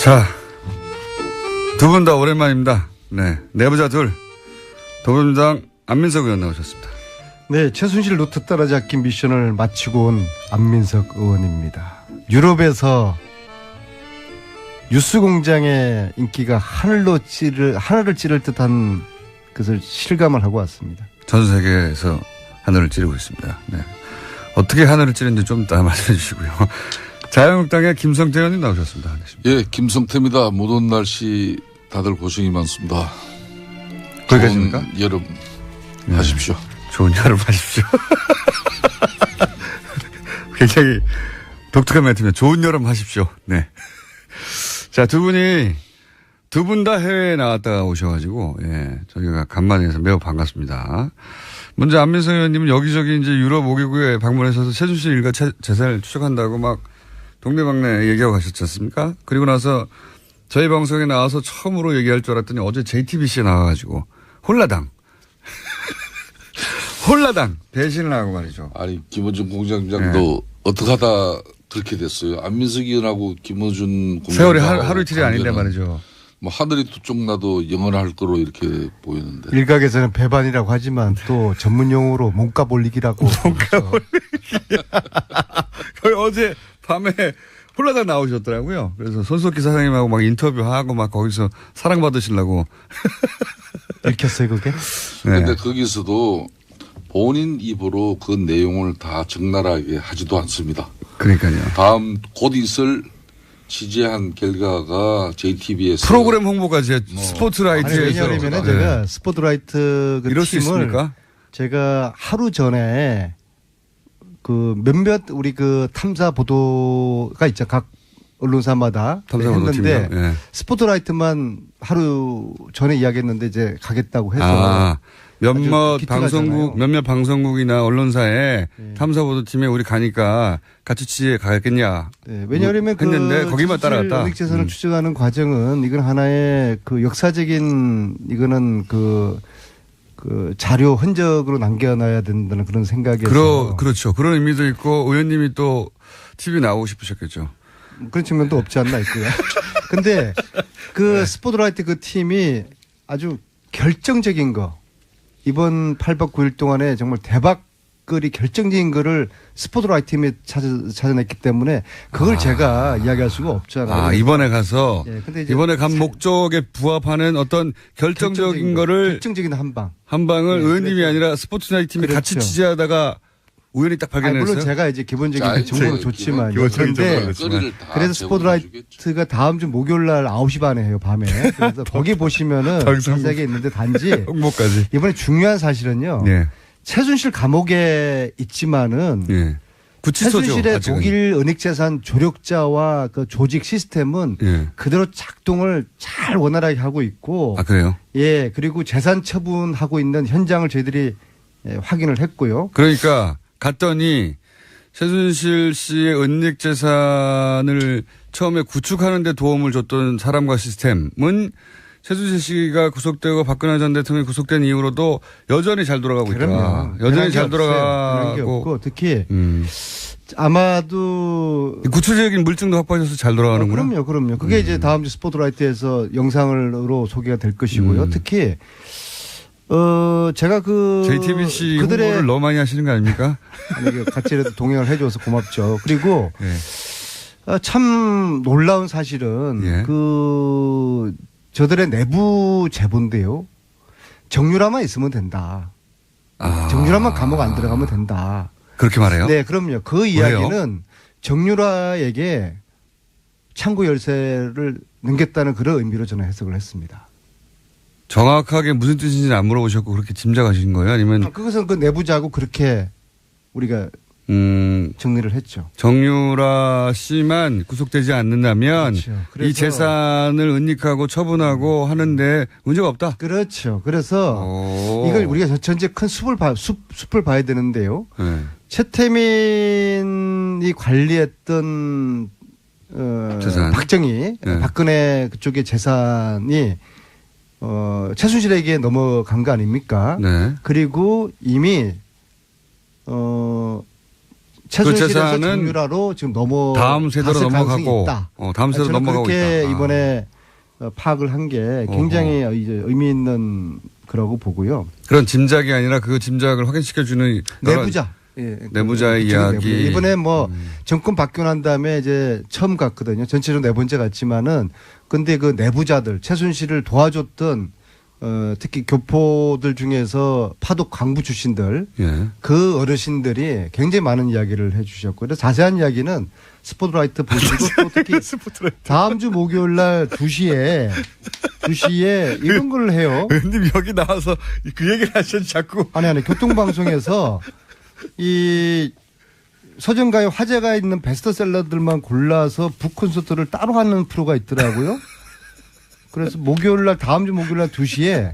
자, 두 분 다 오랜만입니다. 네, 내부자 둘, 더불어민주당 안민석 의원 나오셨습니다. 네, 최순실 루트 따라잡기 미션을 마치고 온 안민석 의원입니다. 유럽에서 뉴스공장의 인기가 하늘을 찌를 듯한 것을 실감을 하고 왔습니다. 전 세계에서 하늘을 찌르고 있습니다. 네. 어떻게 하늘을 찌르는지 좀 이따 말씀해 주시고요. 자유한국당의 김성태 의원님 나오셨습니다. 예, 김성태입니다. 무더운 날씨 다들 고생이 많습니다. 거기까지입니까? 좋은 여름 하십시오. 좋은 여름 하십시오. 굉장히 독특한 멘트입니다. 좋은 여름 하십시오. 네. 자, 두 분 다 해외에 나갔다가 오셔가지고, 예, 저희가 간만에 해서 매우 반갑습니다. 먼저 안민석 의원님은 여기저기 이제 유럽 5개국에 방문하셔서 최순실 일가 재산을 추적한다고 막 동네방네 얘기하고 가셨지 않습니까? 그리고 나서 저희 방송에 나와서 처음으로 얘기할 줄 알았더니 어제 JTBC에 나와가지고 홀라당 대신을 하고 말이죠. 아니, 김어준 공장장도 어떻게 하다 그렇게 됐어요. 안민석 의원하고 김어준 공장장. 세월이 하루 이틀이 아닌데 말이죠. 뭐 하늘이 두 쪽 나도 영원할 거로 이렇게 보이는데. 일각에서는 배반이라고 하지만 또 전문 용어로 몸값 올리기라고. 몸값 올리기. 어제 밤에 홀라당 나오셨더라고요. 그래서 손석희 사장님하고 막 인터뷰하고 막 거기서 사랑받으시려고. 읽혔어요, 그게? 그런데 네. 거기서도 본인 입으로 그 내용을 다 적나라하게 하지도 않습니다. 그러니까요. 다음 곧 있을 취재한 결과가 JTBC에서 프로그램 홍보까지 스포트라이트에서. 왜냐하면 제가 스포트라이트 그 이럴 수 팀을 있습니까? 제가 하루 전에 그 몇몇 우리 그 탐사 보도가 있죠. 각 언론사마다 탐사 했는데 네. 스포트라이트만 하루 전에 이야기했는데 이제 가겠다고 해서 몇몇 방송국이나 언론사에 네. 탐사보도팀에 우리 가니까 같이 취재에 가겠냐. 네, 왜냐하면 했는데 거기만 따라갔다. 은닉재산을 추적하는 과정은 이건 하나의 그 역사적인 이거는 그 자료 흔적으로 남겨놔야 된다는 그런 생각에서. 그렇죠. 그런 의미도 있고 의원님이 또 TV 나오고 싶으셨겠죠. 그런 측면도 없지 않나 있고요. 근데 그 스포트라이트 그 팀이 아주 결정적인 거. 이번 8박 9일 동안에 정말 대박거리 결정적인 거를 스포트라이트 팀이 찾아냈기 때문에 그걸 제가 이야기할 수가 없잖아요. 이번에 가서 근데 이번에 간 목적에 부합하는 어떤 결정적인 거를 결정적인 한방을 의원님이 아니라 스포트라이트 팀이 같이 취재하다가 우연히 딱 발견했어요. 물론 제가 이제 기본적인 정보는 좋지만 그런데 그래서 스포트라이트가 다음 주 목요일 날 9시 반에 해요, 밤에. 그래서 거기 보시면은 자세하게 있는데 단지 홍보까지. 이번에 중요한 사실은요. 네. 최순실 감옥에 있지만은 네. 최순실의 독일 은닉재산 조력자와 그 조직 시스템은 그대로 작동을 잘 원활하게 하고 있고. 아, 그래요? 예. 그리고 재산 처분하고 있는 현장을 저희들이 확인을 했고요. 그러니까 갔더니 최순실 씨의 은닉 재산을 처음에 구축하는 데 도움을 줬던 사람과 시스템은 최순실 씨가 구속되고 박근혜 전 대통령이 구속된 이후로도 여전히 잘 돌아가고 있다. 여전히 잘 돌아가고. 특히 아마도 구체적인 물증도 확보하셔서 잘 돌아가는구나. 그럼요. 그게 이제 다음 주 스포트라이트에서 영상으로 소개가 될 것이고요. 특히 제가 JTBC 홍보를 너무 많이 하시는 거 아닙니까? 아니, 같이라도 동행을 해줘서 고맙죠. 그리고 참 놀라운 사실은 저들의 내부 제보인데요. 정유라만 있으면 된다. 정유라만 감옥 안 들어가면 된다. 그렇게 말해요? 네, 그럼요. 그 이야기는 정유라에게 창구 열쇠를 넘겼다는 그런 의미로 저는 해석을 했습니다. 정확하게 무슨 뜻인지는 안 물어보셨고 그렇게 짐작하신 거예요? 아니면? 그것은 그 내부자고 그렇게 우리가 정리를 했죠. 정유라 씨만 구속되지 않는다면 이 재산을 은닉하고 처분하고 하는데 문제가 없다. 그렇죠. 그래서 이걸 우리가 전체 큰 숲을 봐야 되는데요. 최태민이 관리했던 재산. 박정희, 박근혜 그쪽의 재산이 최순실에게 넘어간 거 아닙니까? 네. 그리고 이미 최순실에서 재산은 정유라로 지금 다음 세대로 넘어가고, 있다. 다음 세대로 저는 넘어가고 그렇게 있다. 이번에 파악을 한 게 굉장히 이제 의미 있는 거라고 보고요. 그런 짐작이 아니라 그 짐작을 확인시켜주는 내부자. 예, 내부자의 그쪽이 이야기. 내부자. 이번에 뭐 정권 바뀌고 난 다음에 이제 처음 갔거든요. 전체적으로 네 번째 갔지만은 근데 그 내부자들 최순실을 도와줬던 특히 교포들 중에서 파독 강부 출신들 예. 그 어르신들이 굉장히 많은 이야기를 해 주셨고 그래서 자세한 이야기는 스포트라이트 보시고 또 특히 다음 주 목요일 날 2시에 이런 걸 해요. 의원님 여기 나와서 그 얘기를 하셨지 자꾸. 아니 교통방송에서 이 서정가의 화제가 있는 베스트셀러들만 골라서 북콘서트를 따로 하는 프로가 있더라고요. 그래서 다음 주 목요일 날 2시에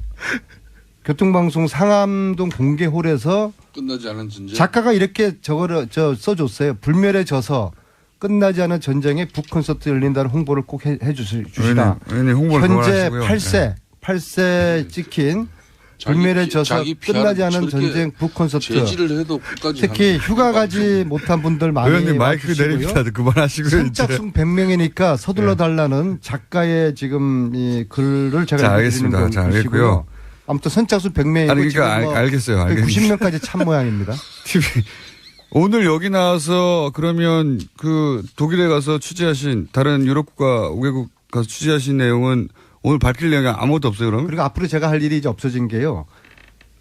교통방송 상암동 공개홀에서 끝나지 않은 전쟁. 작가가 이렇게 써줬어요. 불멸의 저서 끝나지 않은 전쟁에 북콘서트 열린다는 홍보를 꼭 해주시다. 의원님 홍보를 현재 그만하시고요. 8세 찍힌 불멸의 저서 자기 끝나지 않은 저렇게 전쟁 북콘서트. 제지를 해도 끝까지 특히 하는 휴가 가지 못한 분들 많이 의원님 마이크 와주시고요. 내립니다. 그만하시고요. 이제. 선착순 100명이니까 서둘러 달라는 작가의 지금 이 글을 제가 자, 읽어드리는 알겠습니다. 자, 것이고요. 알겠고요. 아무튼 선착순 100명이고 아니, 그러니까 알겠어요. 90명까지 참 모양입니다. TV. 오늘 여기 나와서 그러면 그 독일에 가서 취재하신 다른 유럽 국가 5개국 가서 취재하신 내용은 오늘 밝힐 내용이 아무것도 없어요, 그러면? 그리고 앞으로 제가 할 일이 이제 없어진 게요.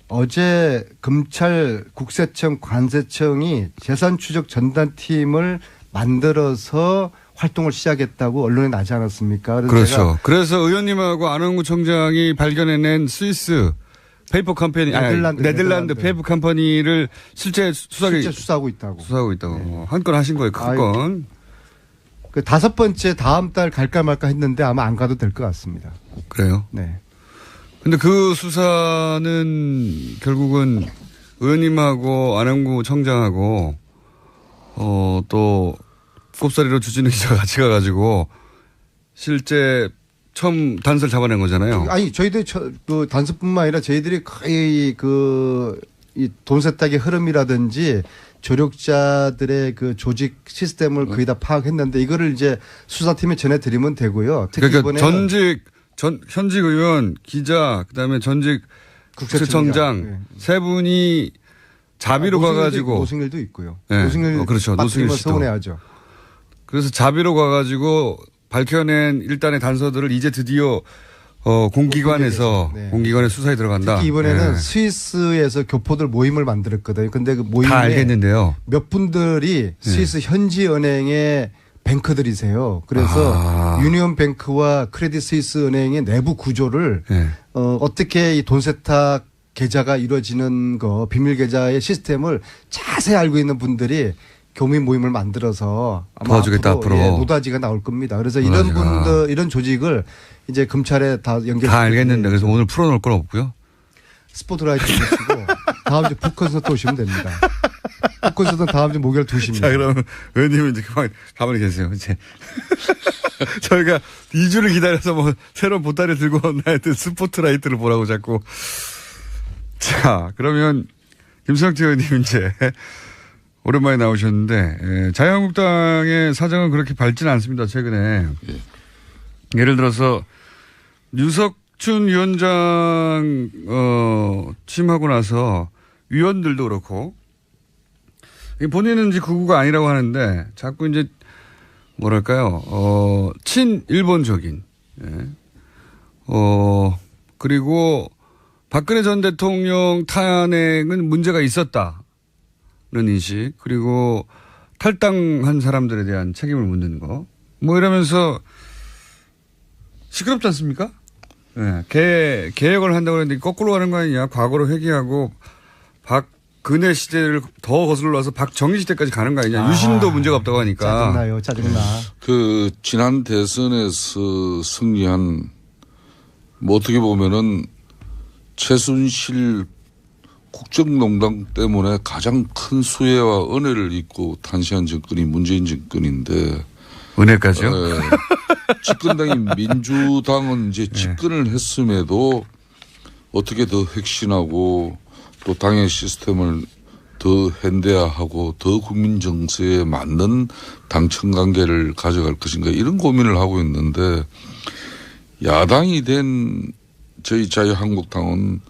어제 검찰 국세청 관세청이 재산 추적 전단팀을 만들어서 활동을 시작했다고 언론에 나지 않았습니까? 그래서 그렇죠. 제가 그래서 의원님하고 안홍구 청장이 발견해낸 스위스 페이퍼 컴퍼니, 네덜란드 페이퍼 컴퍼니를 실제 수사하고 있다고. 수사하고 있다고. 한 건 하신 거예요, 큰 건. 그 5번째 다음 달 갈까 말까 했는데 아마 안 가도 될 것 같습니다. 그래요? 네. 근데 그 수사는 결국은 의원님하고 안홍구 청장하고 또 꼽사리로 주진우 기자가 같이 가가지고 실제 처음 단서를 잡아낸 거잖아요. 아니 저희들 그 단서뿐만 아니라 저희들이 거의 이 돈 세탁의 흐름이라든지 조력자들의 그 조직 시스템을 거의 다 파악했는데 이거를 이제 수사팀에 전해드리면 되고요. 특히 그러니까 이번에 현직 의원, 기자, 그다음에 전직 국세청장 네. 세 분이 자비로 가가지고 노승일도 있고요. 네. 노승일 그렇죠. 노승일 씨도. 서운해하죠. 그래서 자비로 가가지고 밝혀낸 일단의 단서들을 이제 드디어 공기관에서 네. 공기관의 수사에 들어간다. 특히 이번에는 네. 스위스에서 교포들 모임을 만들었거든요. 근데 그 모임에 다 알겠는데요. 몇 분들이 스위스 현지 은행의 뱅크들이세요. 그래서 유니온뱅크와 크레딧 스위스 은행의 내부 구조를 네. 어떻게 이 돈 세탁 계좌가 이루어지는 거 비밀 계좌의 시스템을 자세히 알고 있는 분들이 교민 모임을 만들어서 아마 도와주겠다, 앞으로. 예, 노다지가 나올 겁니다. 그래서 이런 분들 이런 조직을 이제 검찰에 다 연결. 다 알겠는데 그래서 오늘 풀어놓을 건 없고요. 스포트라이트 보시고 다음 주 북콘서트 오시면 됩니다. 북콘서트는 다음 주 목요일 2시입니다. 자, 그럼 의원님은 이제 가만히 계세요. 이제 저희가 2주를 기다려서 뭐 새로운 보따리 들고 온나 했더니 스포트라이트를 보라고 자꾸. 자, 그러면 김성태 의원님 이제 오랜만에 나오셨는데 자유한국당의 사정은 그렇게 밝지는 않습니다. 최근에. 예를 들어서 유석춘 위원장 취임하고 나서 위원들도 그렇고 본인은 이제 극우가 아니라고 하는데 자꾸 이제 뭐랄까요 친일본적인 그리고 박근혜 전 대통령 탄핵은 문제가 있었다는 인식 그리고 탈당한 사람들에 대한 책임을 묻는 거 뭐 이러면서 시끄럽지 않습니까? 네. 개혁을 한다고 했는데 거꾸로 가는 거 아니냐. 과거로 회귀하고 박근혜 시대를 더 거슬러서 박정희 시대까지 가는 거 아니냐. 유신도 문제가 없다고 하니까. 짜증나. 그 지난 대선에서 승리한 뭐 어떻게 보면은 최순실 국정농단 때문에 가장 큰 수혜와 은혜를 입고 탄생한 정권이 문재인 정권인데. 은혜까지요? 집권당인 민주당은 이제 집권을 했음에도 어떻게 더 혁신하고 또 당의 시스템을 더 현대화하고 더 국민 정서에 맞는 당청 관계를 가져갈 것인가 이런 고민을 하고 있는데 야당이 된 저희 자유한국당은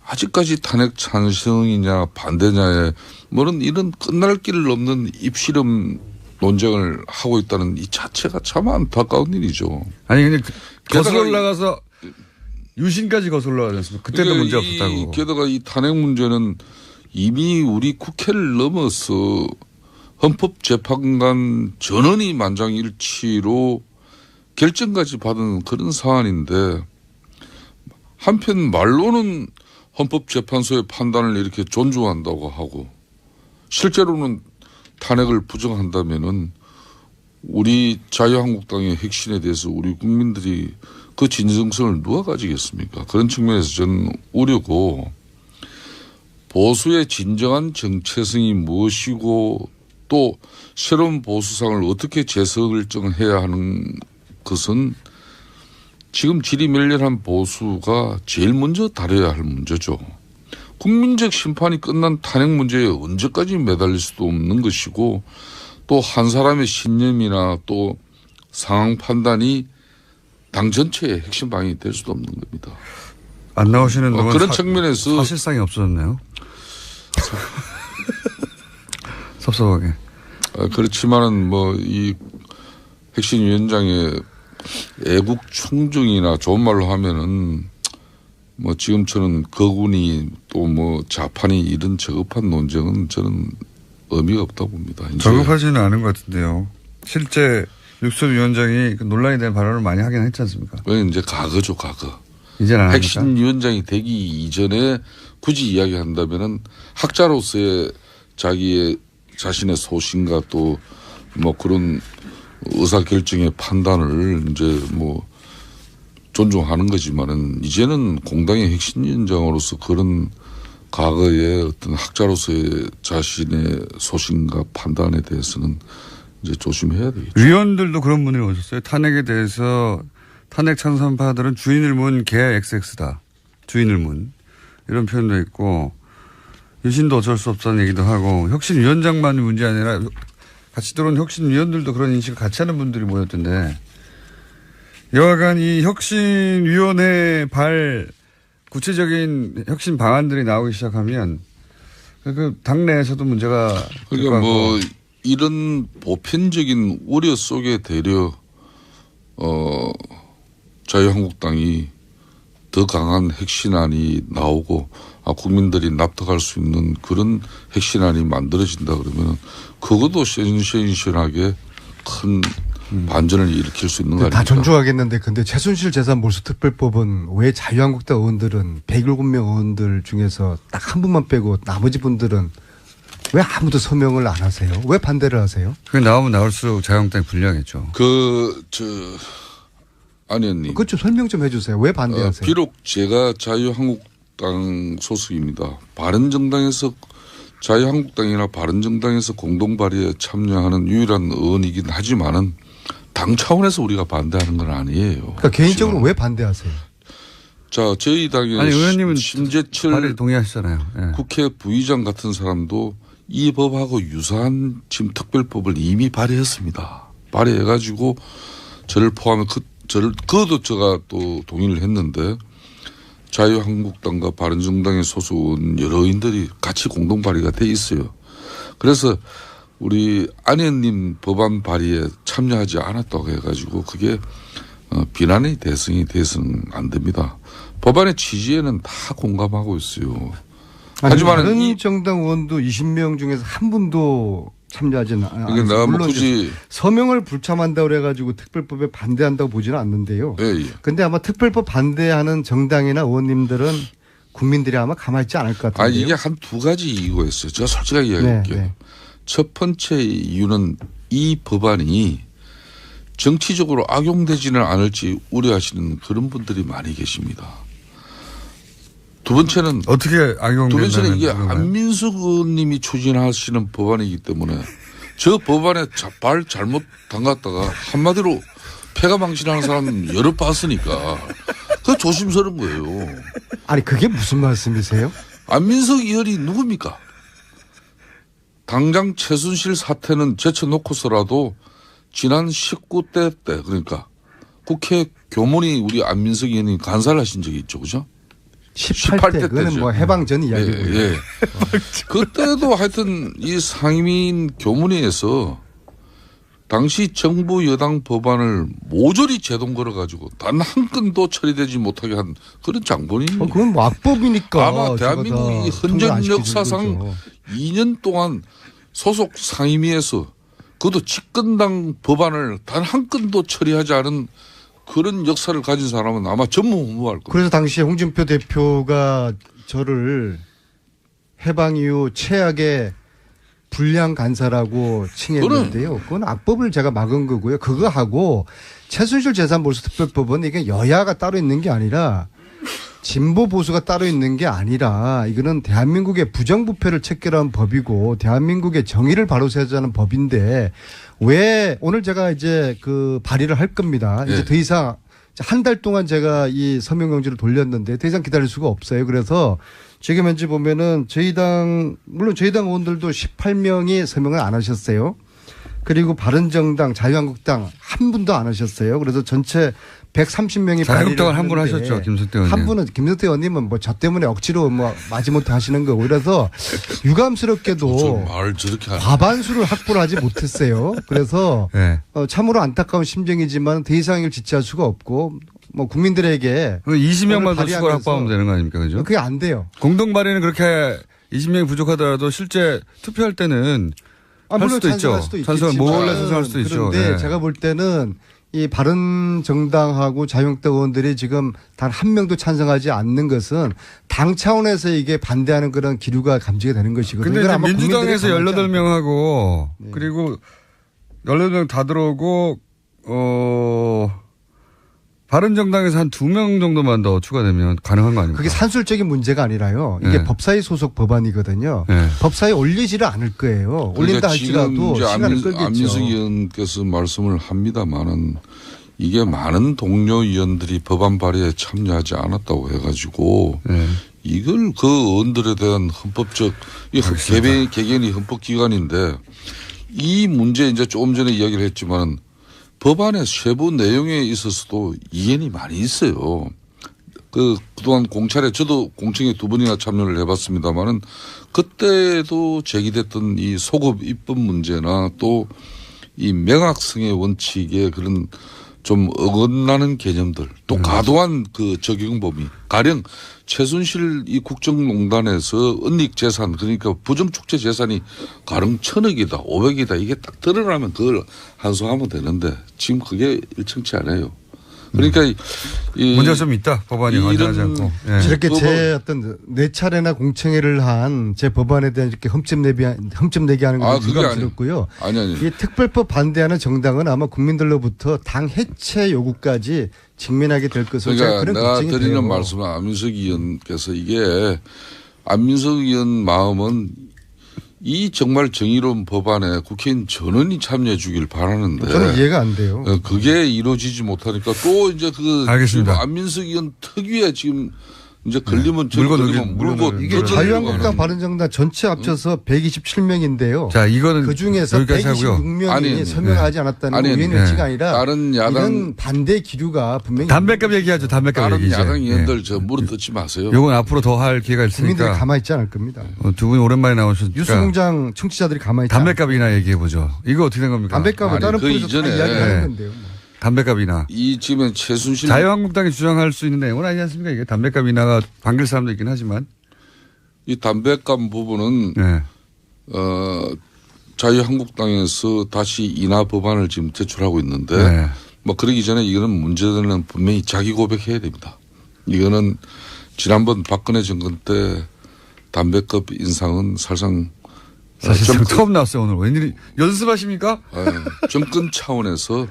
아직까지 탄핵 찬성이냐 반대냐에 뭐는 이런 끝날 길 없는 입시름 논쟁을 하고 있다는 이 자체가 참 안타까운 일이죠. 아니 근데 거슬러 올라가서 유신까지 거슬러 올라가지 않습니까? 그때도 그러니까 문제 없었다고. 게다가 이 탄핵 문제는 이미 우리 국회를 넘어서 헌법재판관 전원이 만장일치로 결정까지 받은 그런 사안인데 한편 말로는 헌법재판소의 판단을 이렇게 존중한다고 하고 실제로는 탄핵을 부정한다면은 우리 자유한국당의 핵심에 대해서 우리 국민들이 그 진정성을 누가 가지겠습니까? 그런 측면에서 저는 우려고 보수의 진정한 정체성이 무엇이고 또 새로운 보수상을 어떻게 재설정해야 하는 것은 지금 지리멸렬한 보수가 제일 먼저 다뤄야 할 문제죠. 국민적 심판이 끝난 탄핵 문제에 언제까지 매달릴 수도 없는 것이고 또 한 사람의 신념이나 또 상황 판단이 당 전체의 핵심 방향이 될 수도 없는 겁니다. 안 나오시는 동안 그런 측면에서 사실상이 없어졌네요. 섭섭하게. 그렇지만은 뭐 이 핵심위원장의 애국 충정이나 좋은 말로 하면은 뭐 지금처럼 거군이 또 뭐 좌판이 이런 저급한 논쟁은 저는 의미가 없다고 봅니다. 저급하지는 않은 것 같은데요. 실제 육선 위원장이 그 논란이 된 발언을 많이 하긴 했지 않습니까? 그건 이제 과거죠, 과거. 이제는 안 합니까? 핵심위원장이 되기 이전에 굳이 이야기한다면은 학자로서의 자신의 소신과 또 뭐 그런 의사결정의 판단을 이제 뭐 존중하는 거지만은 이제는 공당의 핵심위원장으로서 그런 과거의 어떤 학자로서의 자신의 소신과 판단에 대해서는 이제 조심해야 되겠죠. 위원들도 그런 분이 오셨어요. 탄핵에 대해서 탄핵 찬성파들은 주인을 문 개 XX다. 주인을 문. 이런 표현도 있고 유신도 어쩔 수 없다는 얘기도 하고 혁신위원장만이 문제 아니라 같이 들어온 혁신위원들도 그런 인식을 같이 하는 분들이 모였던데 여하간 이 혁신위원회 구체적인 혁신 방안들이 나오기 시작하면 그 당내에서도 문제가 그러니까 뭐 이런 보편적인 우려 속에 대려 자유한국당이 더 강한 핵심안이 나오고 국민들이 납득할 수 있는 그런 핵심안이 만들어진다 그러면 그것도 시원시원하게 큰 반전을 일으킬 수 있는 거 아닙니까? 다 존중하겠는데 근데 최순실 재산 몰수 특별법은 왜 자유한국당 의원들은 107명 의원들 중에서 딱 한 분만 빼고 나머지 분들은 왜 아무도 서명을 안 하세요? 왜 반대를 하세요? 그게 나오면 나올수록 자유한국당이 불리하겠죠. 안 의원님. 그것 좀 설명 좀 해주세요. 왜 반대하세요? 비록 제가 자유한국당 소속입니다. 바른정당에서 자유한국당이나 바른정당에서 공동 발의에 참여하는 유일한 의원이긴 하지만은 당 차원에서 우리가 반대하는 건 아니에요. 그러니까 개인적으로 왜 반대하세요? 자, 저희 당의 아니 의원님은 심재철 발의 동의하시잖아요. 예. 국회 부의장 같은 사람도 이 법하고 유사한 지금 특별법을 이미 발의했습니다. 발의해가지고 저를 포함해 그것도 제가 또 동의를 했는데 자유한국당과 바른정당의 소속 의원 여러 의원들이 같이 공동 발의가 돼 있어요. 그래서 우리 안 의원님 법안 발의에 참여하지 않았다고 해가지고 그게 비난의 대상이 돼서는 안 됩니다. 법안의 취지에는 다 공감하고 있어요. 하지만 다른 정당 의원도 20명 중에서 한 분도 참여하지는 않아요. 그러니까 물론 굳이 서명을 불참한다고 그래가지고 특별법에 반대한다고 보지는 않는데요. 그런데 아마 특별법 반대하는 정당이나 의원님들은 국민들이 아마 가만히 있지 않을 것 같은데요. 이게 한 두 가지 이유가 있어요. 제가 솔직하게 이야기할게요. 네. 첫 번째 이유는 이 법안이 정치적으로 악용되지는 않을지 우려하시는 그런 분들이 많이 계십니다. 두 번째는 어떻게 악용된다는 두 번째는 이게 안민석 의원님이 추진하시는 법안이기 때문에 저 법안에 발 잘못 담갔다가 한마디로 폐가 망신하는 사람 여러 봤으니까 그 조심스러운 거예요. 아니 그게 무슨 말씀이세요? 안민석 의원이 누굽니까? 당장 최순실 사태는 제쳐놓고서라도 지난 19대 때 그러니까 국회 교문이 우리 안민석 의원이 간사를 하신 적이 있죠. 그죠? 18대 그거는 때죠. 뭐 해방 전 이야기고요. 예. 그때도 하여튼 이 상임위인 교문위에서 당시 정부 여당 법안을 모조리 제동 걸어가지고 단 한 건도 처리되지 못하게 한 그런 장본이 그건 뭐 악법이니까. 아마 대한민국이 헌정 역사상 2년 동안 소속 상임위에서 그것도 집권당 법안을 단 한 건도 처리하지 않은 그런 역사를 가진 사람은 아마 전무후무할 거예요. 그래서 당시에 홍준표 대표가 저를 해방 이후 최악의 불량 간사라고 칭했는데요. 그건 악법을 제가 막은 거고요. 그거 하고 최순실 재산몰수특별법은 이게 여야가 따로 있는 게 아니라 진보 보수가 따로 있는 게 아니라 이거는 대한민국의 부정부패를 척결하는 법이고 대한민국의 정의를 바로 세우자는 법인데 왜 오늘 제가 이제 그 발의를 할 겁니다. 이제 더 이상 한 달 동안 제가 이 서명용지를 돌렸는데 더 이상 기다릴 수가 없어요. 그래서 지금 현재 보면은 저희 당 물론 저희 당 의원들도 18명이 서명을 안 하셨어요. 그리고 바른정당, 자유한국당 한 분도 안 하셨어요. 그래서 전체 130명이 자유한국당을 한 분 하셨죠, 김성태 의원님. 한 분은 김성태 의원님은 뭐 저 때문에 억지로 뭐 마지못해 하시는 거고 그래서 유감스럽게도 말 저렇게 과반수를 확보를 하지 못했어요. 그래서 네. 참으로 안타까운 심정이지만 더 이상 이걸 지체할 수가 없고 뭐 국민들에게 20명만 더 오늘 추가로 확보하면 되는 거 아닙니까? 그죠? 그게 안 돼요. 공동 발의는 그렇게 20명이 부족하더라도 실제 투표할 때는 할 물론 수도 있죠. 찬성할 수도 찬성 있겠지만 몰래 찬성할 수도 있죠. 그런데 네. 제가 볼 때는 이 바른정당하고 자유한국당 의원들이 지금 단 한 명도 찬성하지 않는 것은 당 차원에서 이게 반대하는 그런 기류가 감지가 되는 것이거든요. 근데 이제 민주당에서 국민들이 18명하고 네. 그리고 18명 다 들어오고 바른정당에서 한 2명 정도만 더 추가되면 가능한 거 아닙니까? 그게 산술적인 문제가 아니라요. 이게 네. 법사위 소속 법안이거든요. 네. 법사위에 올리지를 않을 거예요. 올린다 할지라도 시간을 끌겠죠. 안민석 의원께서 말씀을 합니다만은 이게 많은 동료 의원들이 법안 발의에 참여하지 않았다고 해가지고 네. 이걸 그 의원들에 대한 헌법적 개개인이 헌법기관인데 이 문제 이제 조금 전에 이야기를 했지만 법안의 세부 내용에 있어서도 이견이 많이 있어요. 그동안 공찰에 저도 공청회 2번이나 참여를 해봤습니다만은 그때도 제기됐던 이 소급 입법 문제나 또 이 명확성의 원칙에 그런 좀 어긋나는 개념들 또 과도한 그 적용 범위 가령 최순실 이 국정농단에서 은닉 재산 그러니까 부정축제 재산이 가령 1,000억이다 500이다 이게 딱 드러나면 그걸 한송하면 되는데 지금 그게 일청치 않아요. 그러니까 이 문제가 좀 있다. 법안이 완전하지 않고. 예. 저렇게 제 어떤 4차례나 공청회를 한 제 법안에 대한 이렇게 흠집내기 하는 건 유감스럽고요. 아니. 이 특별법 반대하는 정당은 아마 국민들로부터 당 해체 요구까지 직면하게 될 것으로 그러니까 그런 내가 걱정이 드리는 돼요. 말씀은 안민석 의원께서 이게 안민석 의원 마음은 이 정말 정의로운 법안에 국회의원 전원이 참여해 주길 바라는데 저는 이해가 안 돼요. 그게 이루어지지 못하니까 또 이제 알겠습니다. 안민석 의원 특유의 지금 이제 걸리면 물고 이게 자유한국당 바른정당 전체 합쳐서 127명인데요. 자, 이거는 그 중에서 여기까지 하고요. 126명이 서명하지 않았다는 아니, 의원 네. 일치가 아니라 다른 야당 이런 반대 기류가 분명히 담배값 얘기하죠. 담배값 다른 얘기. 야당 의원들 저 물어뜯지 마세요. 요건 앞으로 더 할 기회가 국민들이 있으니까 가만히 있지 않을 겁니다. 두 분이 오랜만에 나오셨으니까 뉴스공장 청취자들이 가만히 있지 않을 담배값이나 얘기해 보죠. 이거 어떻게 된 겁니까? 담배값은 아니, 다른 그 프로에서 다 이전에 이야기하는 건데요. 담배값이나 이 지금 최순실 자유한국당이 주장할 수 있는 내용은 아니지 않습니까? 이게 담배값 인하가 반길 사람도 있긴 하지만. 이 담배값 부분은 네. 자유한국당에서 다시 인하 법안을 지금 제출하고 있는데 네. 뭐 그러기 전에 이거는 문제는 분명히 자기 고백해야 됩니다. 이거는 지난번 박근혜 정권 때 담배값 인상은 사실상 사실 처음 나왔어요 오늘. 웬일이 연습하십니까? 정권 차원에서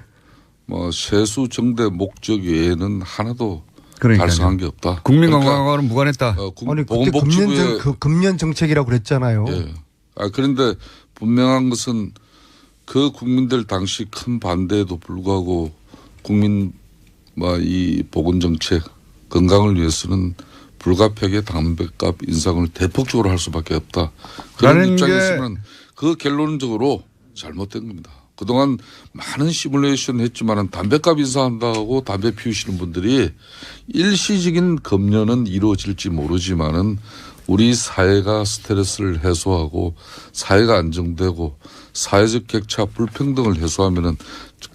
뭐 세수 정대 목적 외에는 하나도 그러니까요. 달성한 게 없다. 국민 건강하고는 무관했다. 아니 그때 금년 정책이라고 그랬잖아요. 예. 그런데 분명한 것은 그 국민들 당시 큰 반대에도 불구하고 국민 이 보건 정책 건강을 위해서는 불가피하게 담배값 인상을 대폭적으로 할 수밖에 없다. 그런 라는 입장이었으면 그 결론적으로 잘못된 겁니다. 그동안 많은 시뮬레이션 했지만은 담배값 인상한다고 담배 피우시는 분들이 일시적인 검열은 이루어질지 모르지만은 우리 사회가 스트레스를 해소하고 사회가 안정되고 사회적 격차 불평등을 해소하면은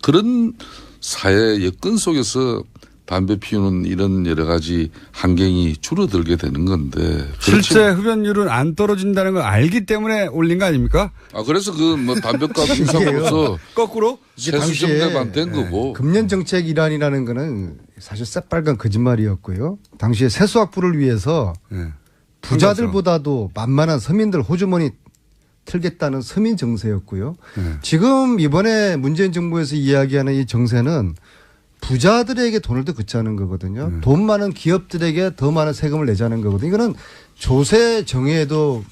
그런 사회 여건 속에서 담배 피우는 이런 여러 가지 환경이 줄어들게 되는 건데. 실제 흡연율은 안 떨어진다는 걸 알기 때문에 올린 거 아닙니까? 그래서 그 뭐 담배값 인상으로서 거꾸로 세수 정대만 된 거고. 금년 정책 일환이라는 거는 사실 새빨간 거짓말이었고요. 당시에 세수학부를 위해서 네. 부자들보다도 만만한 서민들 호주머니 틀겠다는 서민 정세였고요. 네. 지금 이번에 문재인 정부에서 이야기하는 이 정세는 부자들에게 돈을 더 걷자는 거거든요. 돈 많은 기업들에게 더 많은 세금을 내자는 거거든요. 이거는 조세 정의에도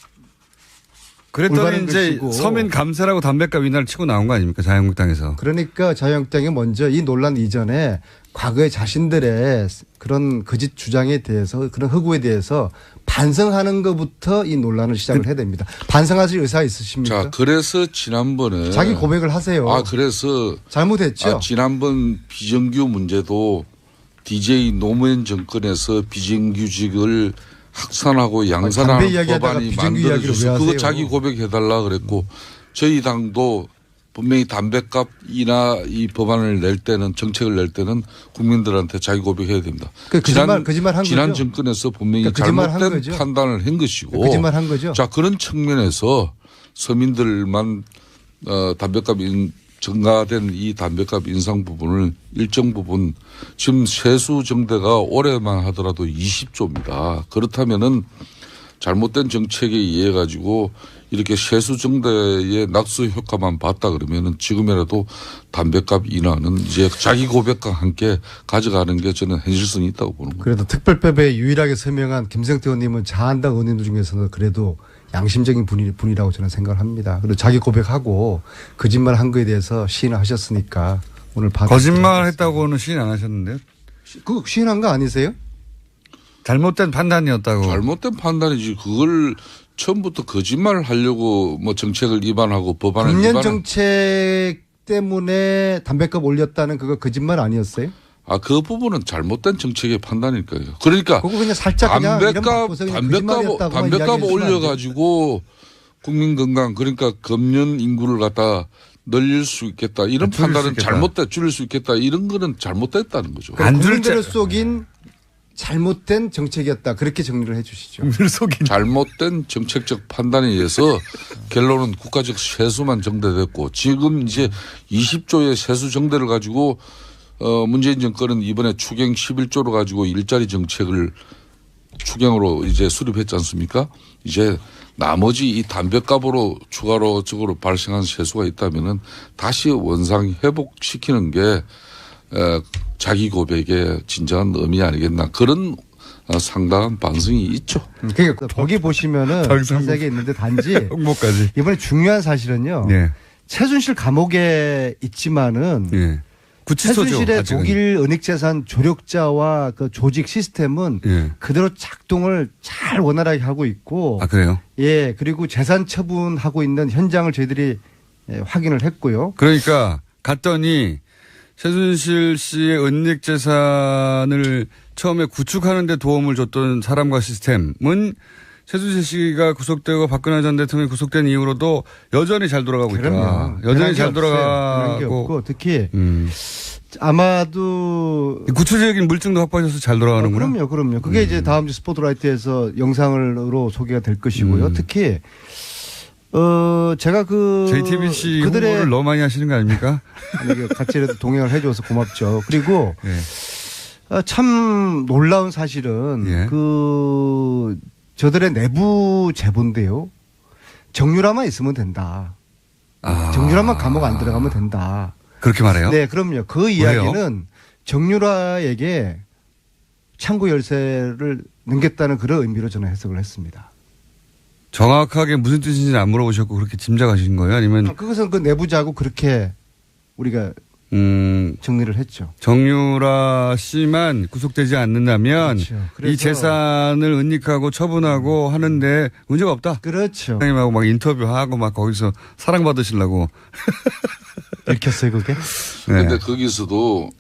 그랬더니 올바른 이제 것이고. 서민 감세라고 담배값 인하를 치고 나온 거 아닙니까? 자유한국당에서. 그러니까 자유한국당이 먼저 이 논란 이전에 과거에 자신들의 그런 거짓 주장에 대해서 그런 허구에 대해서 반성하는 것부터 이 논란을 시작을 해야 됩니다. 반성하실 의사 있으십니까? 자, 그래서 지난번에 자기 고백을 하세요. 그래서 잘못했죠. 지난번 비정규 문제도 DJ 노무현 정권에서 비정규직을 확산하고 담배 양산하는 이야기하다가 법안이 비정규 이야기를 왜 만들어져서 그거 하세요? 자기 고백해달라 그랬고 저희 당도 분명히 담배값 인하 이 법안을 낼 때는 정책을 낼 때는 국민들한테 자기 고백해야 됩니다. 거짓말 한 지난 거죠. 정권에서 분명히 그러니까 거짓말 한 잘못된 거죠. 판단을 한 것이고 거짓말 한 거죠. 자, 그런 측면에서 서민들만 담배값 증가된 이 담배값 인상 부분을 일정 부분 지금 세수 정대가 올해만 하더라도 20조입니다. 그렇다면은 잘못된 정책에 의해 가지고 이렇게 세수 정대의 낙수 효과만 봤다 그러면은 지금이라도 담배값 인하는 이제 자기 고백과 함께 가져가는 게 저는 현실성이 있다고 보는 거예요. 그래도 특별법에 유일하게 서명한 김성태 의원님은 자한당 의원님들 중에서는 그래도 양심적인 분이라고 저는 생각을 합니다. 그리고 자기 고백하고 거짓말 한 거에 대해서 시인을 하셨으니까 오늘 거짓말 했다고는 시인 안 하셨는데요? 그거 시인한 거 아니세요? 잘못된 판단이었다고. 잘못된 판단이지. 그걸 처음부터 거짓말을 하려고 뭐 정책을 위반하고 법안을 금년 위반한. 정책 때문에 담배값 올렸다는 그거 거짓말 아니었어요? 그 부분은 잘못된 정책의 판단일까요. 그러니까 그거 그냥 살짝 그냥 이름 바꿔서 그냥 거짓말이었다고만 담배값 이야기해주면 안 돼요? 올려가지고 국민 건강 그러니까 금년 인구를 갖다 늘릴 수 있겠다. 이런 줄일 수 판단은 있겠다. 잘못됐 줄일 수 있겠다. 이런 거는 잘못됐다는 거죠. 안 줄 국민들을 자- 속인 잘못된 정책이었다. 그렇게 정리를 해 주시죠. 늘 속인. 잘못된 정책적 판단에 의해서 결론은 국가적 세수만 정대됐고 지금 이제 20조의 세수 정대를 가지고 문재인 정권은 이번에 추경 11조로 가지고 일자리 정책을 추경으로 이제 수립했지 않습니까? 이제 나머지 이 담배값으로 추가로 적으로 발생한 세수가 있다면은 다시 원상 회복시키는 게 자기 고백의 진정한 의미 아니겠나 그런 상당한 반성이 있죠. 그러니까 거기 보시면은 자세하게 있는데 단지 홍보까지. 이번에 중요한 사실은요. 네. 최순실 감옥에 있지만은 예. 구치소죠. 최순실의 아직은. 독일 은닉재산 조력자와 그 조직 시스템은 예. 그대로 작동을 잘 원활하게 하고 있고 그래요? 예 그리고 재산 처분하고 있는 현장을 저희들이 확인을 했고요. 그러니까 갔더니 최순실 씨의 은닉 재산을 처음에 구축하는 데 도움을 줬던 사람과 시스템은 최순실 씨가 구속되고 박근혜 전 대통령이 구속된 이후로도 여전히 잘 돌아가고 있다. 그럼요. 여전히 변한 게 잘 없어요. 변한 게 돌아가고. 없고 특히 아마도 구체적인 물증도 확보하셔서 잘 돌아가는구나. 그럼요. 그게 이제 다음 주 스포트라이트에서 영상으로 소개가 될 것이고요. 특히 제가 JTBC 그들의 홍보를 너무 많이 하시는 거 아닙니까? 아니, 같이라도 동행을 해줘서 고맙죠. 그리고 예. 참 놀라운 사실은 예. 저들의 내부 제보인데요. 정유라만 있으면 된다. 아. 정유라만 감옥 안 들어가면 된다. 그렇게 말해요? 네, 그럼요. 그 왜요? 이야기는 정유라에게 창구 열쇠를 넘겼다는 그런 의미로 저는 해석을 했습니다. 정확하게 무슨 뜻인지는 안 물어보셨고 그렇게 짐작하신 거예요? 아니면 그것은 그 내부자고 그렇게 우리가 정리를 했죠. 정유라 씨만 구속되지 않는다면 그렇죠. 이 재산을 은닉하고 처분하고 하는데 문제가 없다. 그렇죠. 선생님하고 막 인터뷰하고 막 거기서 사랑받으시려고. 읽혔어요, 그게? 그런데 거기서도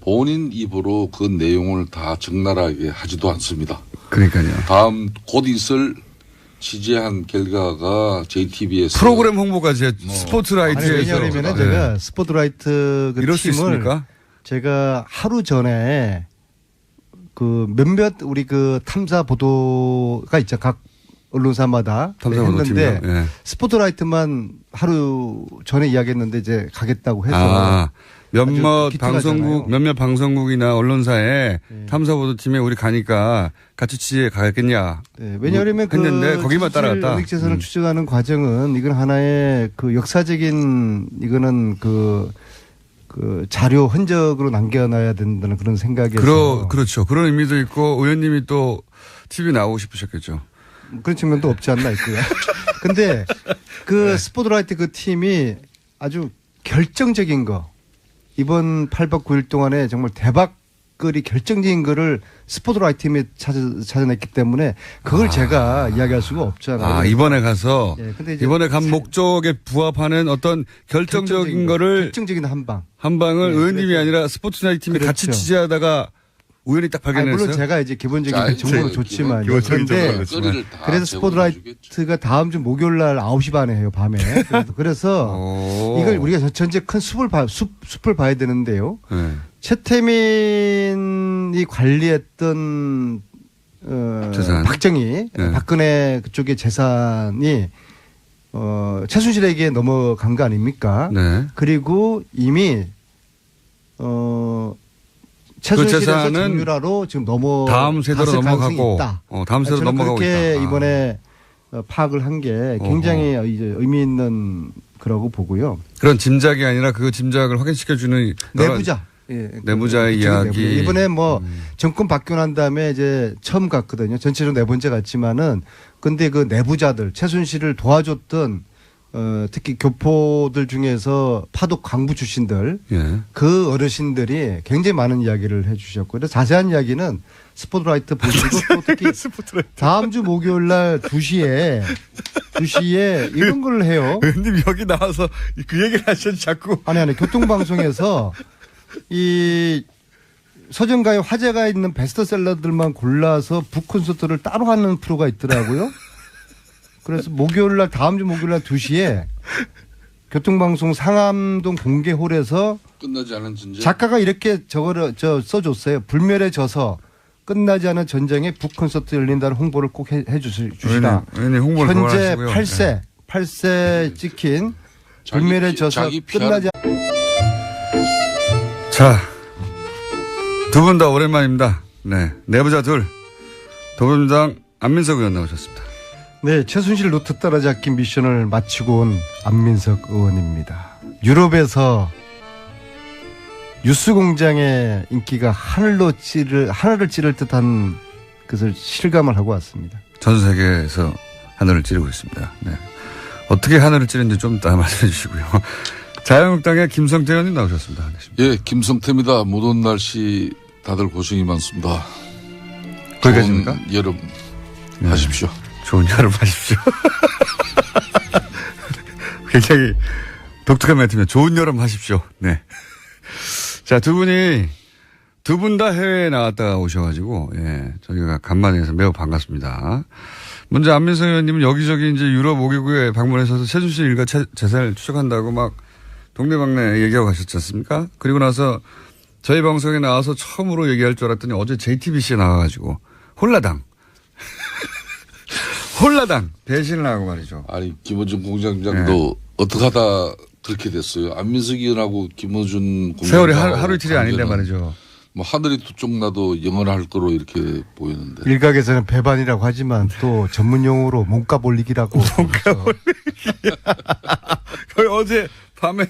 본인 입으로 그 내용을 다 적나라하게 하지도 않습니다. 그러니까요. 다음 곧 있을 취재한 결과가 JTBS 프로그램 홍보까지 아니, 스포트라이트에서. 왜냐하면 제가 스포트라이트 그 이럴 수 팀을 있습니까? 제가 하루 전에 그 몇몇 우리 그 탐사 보도가 있죠. 각 언론사마다 탐사 보도 했는데 팀이요? 예. 스포트라이트만 하루 전에 이야기했는데 이제 가겠다고 해서 아, 몇몇 기특하잖아요. 방송국이나 언론사에 탐사보도팀에 우리 가니까 같이 취재에 가겠냐. 네, 왜냐하면 했는데 거기만 따라갔다. 은닉재산을 추적하는 과정은 이건 하나의 그 역사적인 이거는 그 자료 흔적으로 남겨놔야 된다는 그런 생각에서 그렇죠. 그런 의미도 있고 의원님이 또 TV 나오고 싶으셨겠죠. 그런 측면도 없지 않나 있고요. 근데 그 스포트라이트 그 팀이 아주 결정적인 거 이번 8박 9일 동안에 정말 대박거리 결정적인 거를 스포트라이트 팀이 찾아냈기 때문에 그걸 제가 이야기할 수가 없잖아요. 아, 이번에 가서 예, 근데 이제 이번에 간 목적에 부합하는 어떤 결정적인 거를 결정적인 한방. 한방을 네, 의원님이 그래서- 아니라 스포츠나이트 팀이 같이 그렇죠. 취재하다가 우연히 딱 아니, 발견했어요. 물론 제가 이제 기본적인 자, 정보는 이제 좋지만 기본적인 그런데 정보는 거리를 다 그래서 스포트라이트가 다음 주 목요일 날 9시 반에 해요, 밤에. 그래서 오. 이걸 우리가 전체 큰 숲을 봐야 되는데요. 네. 최태민이 관리했던 재산. 박정희, 네. 박근혜 그쪽의 재산이 최순실에게 넘어간 거 아닙니까? 네. 그리고 이미 최순실에서 재산은 정유라로 지금 다음 세대로 갔을 가능성이 넘어가고, 있다. 다음 세대로 저는 넘어가고 그렇게 있다. 아. 이번에 파악을 한 게 굉장히 이제 의미 있는 거라고 보고요. 그런 짐작이 아니라 그 짐작을 확인시켜주는 내부자. 예, 내부자의 그쪽의 이야기. 내부자. 이번에 뭐 정권 바뀌고 난 다음에 이제 처음 갔거든요. 전체적으로 네 번째 갔지만은 근데 그 내부자들 최순실을 도와줬던 특히 교포들 중에서 파독 강부 출신들 예. 그 어르신들이 굉장히 많은 이야기를 해 주셨고 그래서 자세한 이야기는 스포트라이트 보시고 또 특히 다음 주 목요일 날 2시에 이런 걸 해요. 의원님 여기 나와서 그 얘기를 하셔도 자꾸. 아니 교통방송에서 이 서점가에 화제가 있는 베스트셀러들만 골라서 북콘서트를 따로 하는 프로가 있더라고요. 그래서 다음 주 목요일 날 2시에 교통방송 상암동 공개홀에서 끝나지 않은 전쟁. 작가가 이렇게 써줬어요. 불멸의 저서 끝나지 않은 전쟁에 북콘서트 열린다는 홍보를 꼭 해주시라. 의원님 홍보를 현재 그만하시고요. 8세 찍힌 자기 불멸의 피- 저서 자기 끝나지 자, 두 분 다 오랜만입니다. 네. 내부자 둘. 더불어민주당 안민석 의원 나오셨습니다. 네, 최순실 루트 따라잡기 미션을 마치고 온 안민석 의원입니다. 유럽에서 뉴스공장의 인기가 하늘을 찌를 듯한 것을 실감을 하고 왔습니다. 전 세계에서 하늘을 찌르고 있습니다. 네. 어떻게 하늘을 찌르는지 좀 이따 말씀해 주시고요. 자유한국당의 김성태 의원님 나오셨습니다. 예, 김성태입니다. 무더운 날씨 다들 고생이 많습니다. 거기까지입니까? 좋은 여름 네. 하십시오. 좋은 여름 하십시오. 굉장히 독특한 멘트면 좋은 여름 하십시오. 네. 자, 두 분 다 해외에 나갔다가 오셔가지고, 예, 저희가 간만에 해서 매우 반갑습니다. 먼저 안민석 의원님은 여기저기 이제 유럽 5개국에 방문해서 최순실 일가 재산을 추적한다고 막 동네방네 얘기하고 가셨지 않습니까? 그리고 나서 저희 방송에 나와서 처음으로 얘기할 줄 알았더니 어제 JTBC에 나와가지고 홀라당 대신을 하고 말이죠. 아니 김어준 공장장도 어떻게 하다 그렇게 됐어요. 안민석 의원하고 김어준 공장장 세월이 하루 이틀이 아닌데 말이죠. 뭐 하늘이 두 쪽 나도 영원할 거로 이렇게 보이는데. 일각에서는 배반이라고 하지만 또 전문 용어로 몸값 올리기라고. 거의 어제 밤에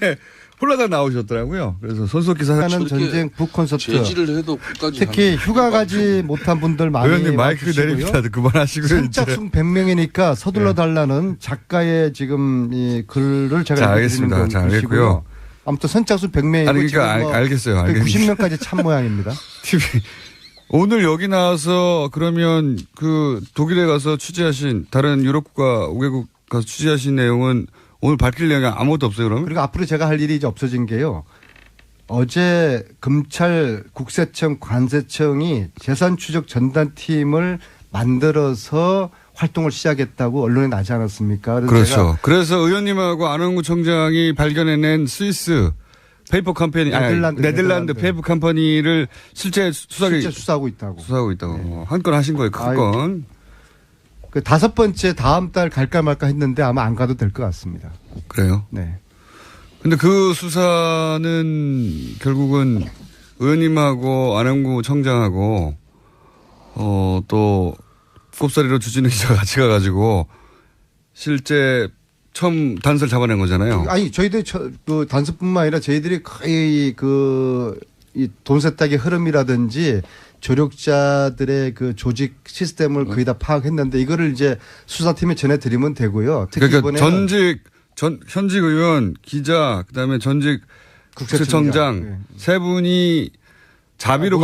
홀라당 나오셨더라고요. 그래서 손석기사 하는 전쟁 북콘서트. 제지를 해도 끝까지 특히 하는 휴가 가지 못한 분들 많이 의원님 마이크를 와주시고요. 내립니다. 그만하시고요. 이제. 선착순 100명이니까 서둘러 달라는 작가의 지금 이 글을 제가 자, 읽어드리는 알겠습니다. 자, 것이고요. 알겠고요. 아무튼 선착순 100명이고 아니, 그러니까 알겠어요. 알겠어요. 90명까지 찬 모양입니다. TV. 오늘 여기 나와서 그러면 그 독일에 가서 취재하신 다른 유럽국가 5개국 가서 취재하신 내용은 오늘 밝힐 내용이 아무것도 없어요, 그러면? 그리고 앞으로 제가 할 일이 이제 없어진 게요. 어제 검찰 국세청 관세청이 재산 추적 전단팀을 만들어서 활동을 시작했다고 언론에 나지 않았습니까? 그래서 그렇죠. 제가 그래서 의원님하고 안원구 청장이 발견해낸 스위스 페이퍼 컴퍼니, 네덜란드 페이퍼 컴퍼니를 실제 수사하고 있다고. 수사하고 있다고. 한 건 하신 거예요, 큰 건. 그 5번째 다음 달 갈까 말까 했는데 아마 안 가도 될 것 같습니다. 그래요? 네. 근데 그 수사는 결국은 의원님하고 안원구 청장하고 또 꼽사리로 주진우 기자가 같이 가가지고 실제 처음 단서를 잡아낸 거잖아요. 아니 저희들 그 단서뿐만 아니라 저희들이 거의 이 돈 세탁의 흐름이라든지 조력자들의 그 조직 시스템을 거의 다 파악했는데 이거를 이제 수사팀에 전해드리면 되고요. 특히 그러니까 이번에 현직 의원, 기자, 그다음에 전직 국세청장 네. 세 분이 자비로